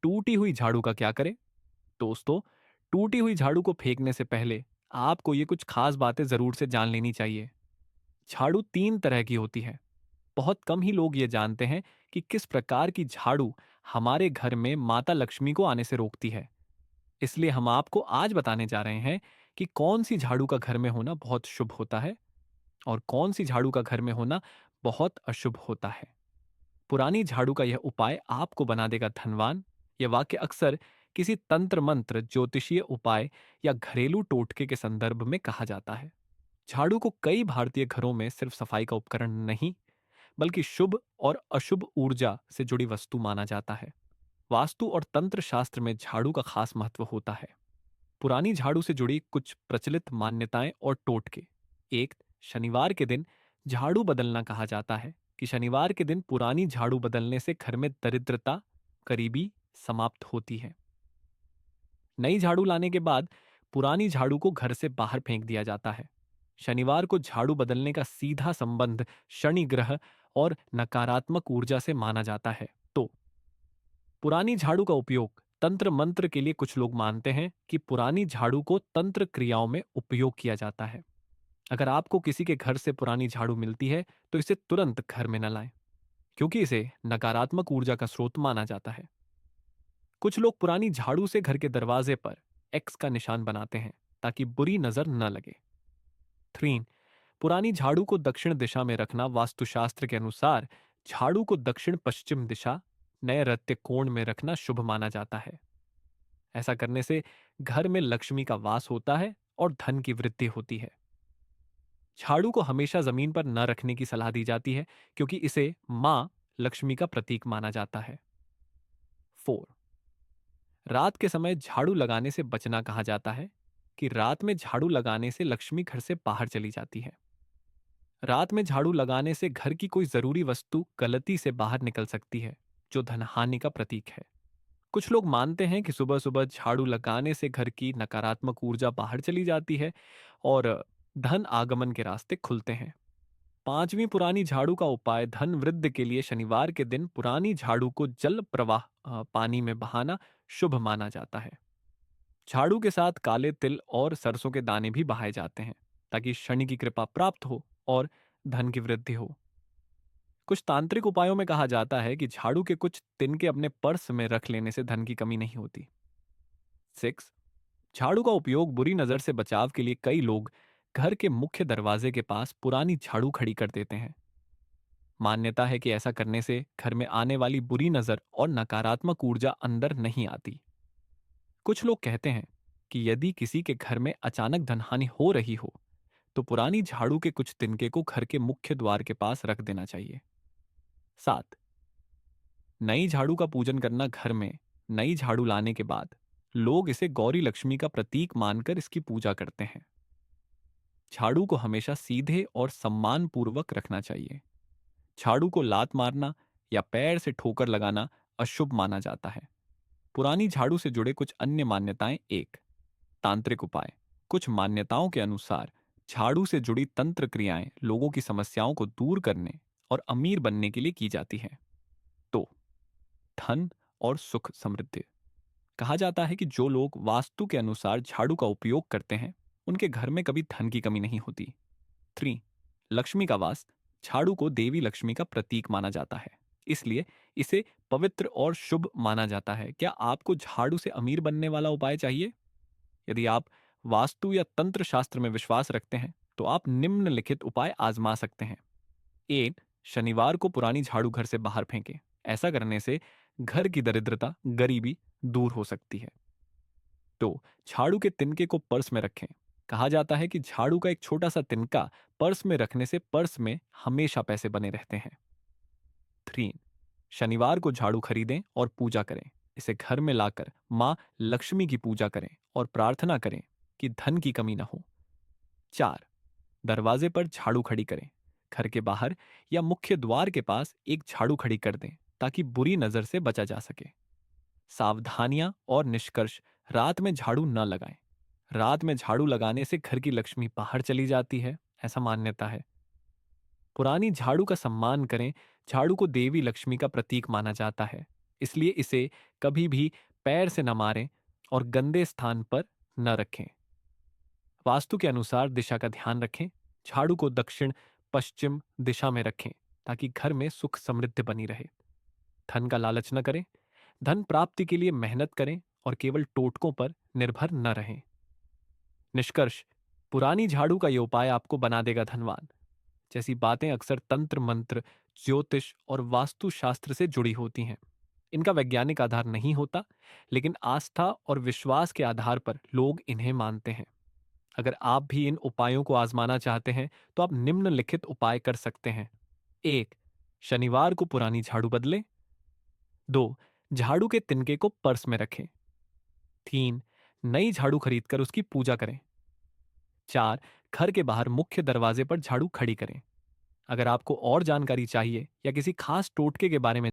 टूटी हुई झाड़ू का क्या करें? दोस्तों, टूटी हुई झाड़ू को फेंकने से पहले आपको ये कुछ खास बातें जरूर से जान लेनी चाहिए। झाड़ू तीन तरह की होती है। बहुत कम ही लोग ये जानते हैं कि किस प्रकार की झाड़ू हमारे घर में माता लक्ष्मी को आने से रोकती है। इसलिए हम आपको आज बताने जा रहे हैं कि कौन सी झाड़ू का घर में होना बहुत शुभ होता है और कौन सी झाड़ू का घर में होना बहुत अशुभ होता है। पुरानी झाड़ू का यह उपाय आपको बना देगा धनवान। यह वाक्य अक्सर किसी तंत्र मंत्र, ज्योतिषीय उपाय या घरेलू टोटके के संदर्भ में कहा जाता है। झाड़ू को कई भारतीय घरों में सिर्फ सफाई का उपकरण नहीं, बल्कि शुभ और अशुभ ऊर्जा से जुड़ी वस्तु माना जाता है। वास्तु और तंत्र शास्त्र में झाड़ू का खास महत्व होता है। पुरानी झाड़ू से जुड़ी कुछ प्रचलित मान्यताएं और टोटके। एक, शनिवार के दिन झाड़ू बदलना कहा जाता है कि शनिवार के दिन पुरानी झाड़ू बदलने से घर में दरिद्रता, गरीबी समाप्त होती है। नई झाड़ू लाने के बाद पुरानी झाड़ू को घर से बाहर फेंक दिया जाता है। शनिवार को झाड़ू बदलने का सीधा संबंध शनि ग्रह और नकारात्मक ऊर्जा से माना जाता है। तो पुरानी झाड़ू का उपयोग तंत्र मंत्र के लिए कुछ लोग मानते हैं कि पुरानी झाड़ू को तंत्र क्रियाओं में उपयोग किया जाता है। अगर आपको किसी के घर से पुरानी झाड़ू मिलती है तो इसे तुरंत घर में न लाएं, क्योंकि इसे नकारात्मक ऊर्जा का स्रोत माना जाता है। कुछ लोग पुरानी झाड़ू से घर के दरवाजे पर एक्स का निशान बनाते हैं ताकि बुरी नजर न लगे। 3, पुरानी झाड़ू को दक्षिण दिशा में रखना वास्तुशास्त्र के अनुसार झाड़ू को दक्षिण पश्चिम दिशा, नैऋत्य कोण में रखना शुभ माना जाता है। ऐसा करने से घर में लक्ष्मी का वास होता है और धन की वृद्धि होती है। झाड़ू को हमेशा जमीन पर न रखने की सलाह दी जाती है, क्योंकि इसे मां लक्ष्मी का प्रतीक माना जाता है। 4, रात के समय झाड़ू लगाने से बचना कहा जाता है कि रात में झाड़ू लगाने से लक्ष्मी घर से बाहर चली जाती है। रात में झाड़ू लगाने से घर की कोई जरूरी वस्तु गलती से बाहर निकल सकती है, जो धनहानि का प्रतीक है। कुछ लोग मानते हैं कि सुबह सुबह झाड़ू लगाने से घर की नकारात्मक ऊर्जा बाहर चली जाती है और धन आगमन के रास्ते खुलते हैं। पांचवी, पुरानी झाड़ू का उपाय धन वृद्धि के लिए शनिवार के दिन पुरानी झाड़ू को जल प्रवाह पानी में बहाना शुभ माना जाता है। झाड़ू के साथ काले तिल और सरसों के दाने भी बहाए जाते हैं ताकि शनि की कृपा प्राप्त हो और धन की वृद्धि हो। कुछ तांत्रिक उपायों में कहा जाता है कि झाड़ू के कुछ तिनके अपने पर्स में रख लेने से धन की कमी नहीं होती। 6, झाड़ू का उपयोग बुरी नजर से बचाव के लिए कई लोग घर के मुख्य दरवाजे के पास पुरानी झाड़ू खड़ी कर देते हैं। मान्यता है कि ऐसा करने से घर में आने वाली बुरी नजर और नकारात्मक ऊर्जा अंदर नहीं आती। कुछ लोग कहते हैं कि यदि किसी के घर में अचानक धनहानि हो रही हो तो पुरानी झाड़ू के कुछ तिनके को घर के मुख्य द्वार के पास रख देना चाहिए। 7, नई झाड़ू का पूजन करना। घर में नई झाड़ू लाने के बाद लोग इसे गौरी लक्ष्मी का प्रतीक मानकर इसकी पूजा करते हैं। झाड़ू को हमेशा सीधे और सम्मान पूर्वक रखना चाहिए। झाड़ू को लात मारना या पैर से ठोकर लगाना अशुभ माना जाता है। पुरानी झाड़ू से जुड़े कुछ अन्य मान्यताएं। 1, तांत्रिक उपाय। कुछ मान्यताओं के अनुसार झाड़ू से जुड़ी तंत्र क्रियाएं लोगों की समस्याओं को दूर करने और अमीर बनने के लिए की जाती हैं। 2, धन और सुख समृद्धि। कहा जाता है कि जो लोग वास्तु के अनुसार झाड़ू का उपयोग करते हैं उनके घर में कभी धन की कमी नहीं होती। 3, लक्ष्मी का वास। झाड़ू को देवी लक्ष्मी का प्रतीक माना जाता है, इसलिए इसे पवित्र और शुभ माना जाता है। क्या आपको झाड़ू से अमीर बनने वाला उपाय चाहिए? यदि आप वास्तु या तंत्र शास्त्र में विश्वास रखते हैं तो आप निम्नलिखित उपाय आजमा सकते हैं। 1, शनिवार को पुरानी झाड़ू घर से बाहर फेंकें। ऐसा करने से घर की दरिद्रता, गरीबी दूर हो सकती है। 2, झाड़ू के तिनके को पर्स में रखें। कहा जाता है कि झाड़ू का एक छोटा सा तिनका पर्स में रखने से पर्स में हमेशा पैसे बने रहते हैं। 3, शनिवार को झाड़ू खरीदें और पूजा करें। इसे घर में लाकर मां लक्ष्मी की पूजा करें और प्रार्थना करें कि धन की कमी न हो। 4, दरवाजे पर झाड़ू खड़ी करें। घर के बाहर या मुख्य द्वार के पास एक झाड़ू खड़ी कर दें ताकि बुरी नजर से बचा जा सके। सावधानियां और निष्कर्ष। रात में झाड़ू न लगाएं। रात में झाड़ू लगाने से घर की लक्ष्मी बाहर चली जाती है, ऐसा मान्यता है। पुरानी झाड़ू का सम्मान करें। झाड़ू को देवी लक्ष्मी का प्रतीक माना जाता है, इसलिए इसे कभी भी पैर से न मारें और गंदे स्थान पर न रखें। वास्तु के अनुसार दिशा का ध्यान रखें। झाड़ू को दक्षिण पश्चिम दिशा में रखें ताकि घर में सुख समृद्धि बनी रहे। धन का लालच न करें। धन प्राप्ति के लिए मेहनत करें और केवल टोटकों पर निर्भर न रहें। निष्कर्ष, पुरानी झाड़ू का ये उपाय आपको बना देगा धनवान। जैसी बातें अक्सर तंत्र मंत्र, ज्योतिष और वास्तुशास्त्र से जुड़ी होती हैं। इनका वैज्ञानिक आधार नहीं होता, लेकिन आस्था और विश्वास के आधार पर लोग इन्हें मानते हैं। अगर आप भी इन उपायों को आजमाना चाहते हैं तो आप निम्नलिखित उपाय कर सकते हैं। 1. शनिवार को पुरानी झाड़ू बदलें। 2. झाड़ू के तिनके को पर्स में रखें। 3. नई झाड़ू खरीदकर उसकी पूजा करें। 4. घर के बाहर मुख्य दरवाजे पर झाड़ू खड़ी करें। अगर आपको और जानकारी चाहिए या किसी खास टोटके के बारे में